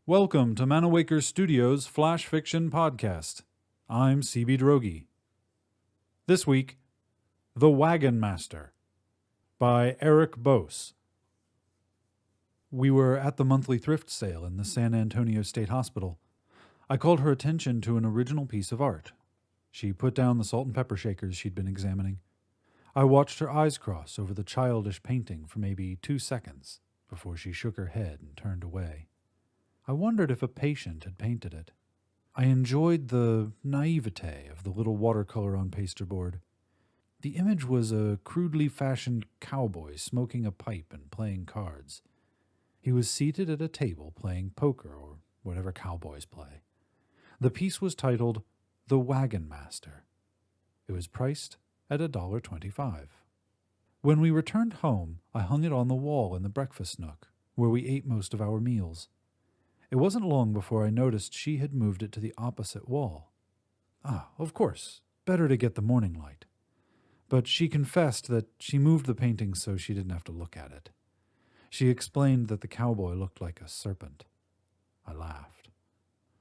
Welcome to Manawaker Studios' Flash Fiction Podcast. I'm CB Drogi. This week, The Wagon Master by Erik Bosse. We were at the monthly thrift sale in the San Antonio State Hospital. I called her attention to an original piece of art. She put down the salt and pepper shakers she'd been examining. I watched her eyes cross over the childish painting for maybe 2 seconds before she shook her head and turned away. I wondered if a patient had painted it. I enjoyed the naivete of the little watercolor on pasterboard. The image was a crudely fashioned cowboy smoking a pipe and playing cards. He was seated at a table playing poker or whatever cowboys play. The piece was titled The Wagon Master. It was priced at $1.25. When we returned home, I hung it on the wall in the breakfast nook, where we ate most of our meals. It wasn't long before I noticed she had moved it to the opposite wall. Of course, better to get the morning light. But she confessed that she moved the painting so she didn't have to look at it. She explained that the cowboy looked like a serpent. I laughed.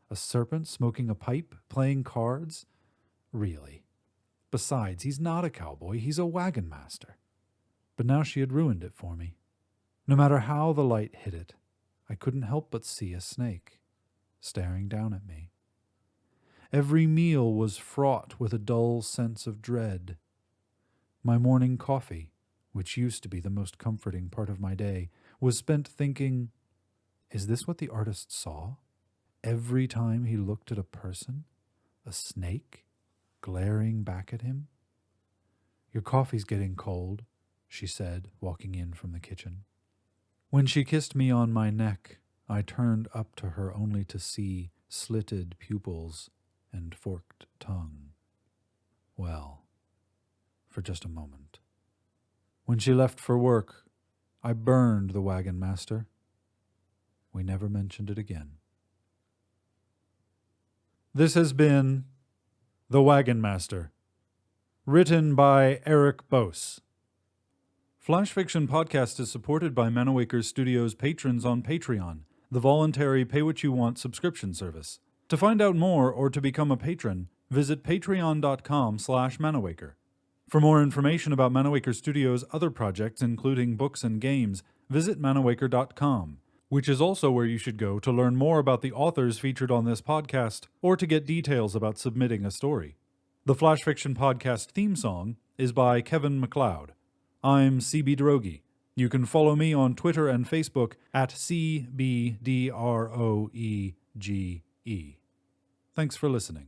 A serpent smoking a pipe, playing cards? Really? Besides, he's not a cowboy, he's a wagon master. But now she had ruined it for me. No matter how the light hit it, I couldn't help but see a snake, staring down at me. Every meal was fraught with a dull sense of dread. My morning coffee, which used to be the most comforting part of my day, was spent thinking, is this what the artist saw? Every time he looked at a person, a snake, glaring back at him? "Your coffee's getting cold," she said, walking in from the kitchen. When she kissed me on my neck, I turned up to her only to see slitted pupils and forked tongue. Well, for just a moment. When she left for work, I burned the Wagon Master. We never mentioned it again. This has been The Wagon Master, written by Erik Bosse. Flash Fiction Podcast is supported by Manawaker Studios patrons on Patreon, the voluntary pay-what-you-want subscription service. To find out more or to become a patron, visit patreon.com/Manawaker. For more information about Manawaker Studios' other projects, including books and games, visit manawaker.com, which is also where you should go to learn more about the authors featured on this podcast or to get details about submitting a story. The Flash Fiction Podcast theme song is by Kevin MacLeod. I'm CB Drogi. You can follow me on Twitter and Facebook at CBDROEGE. Thanks for listening.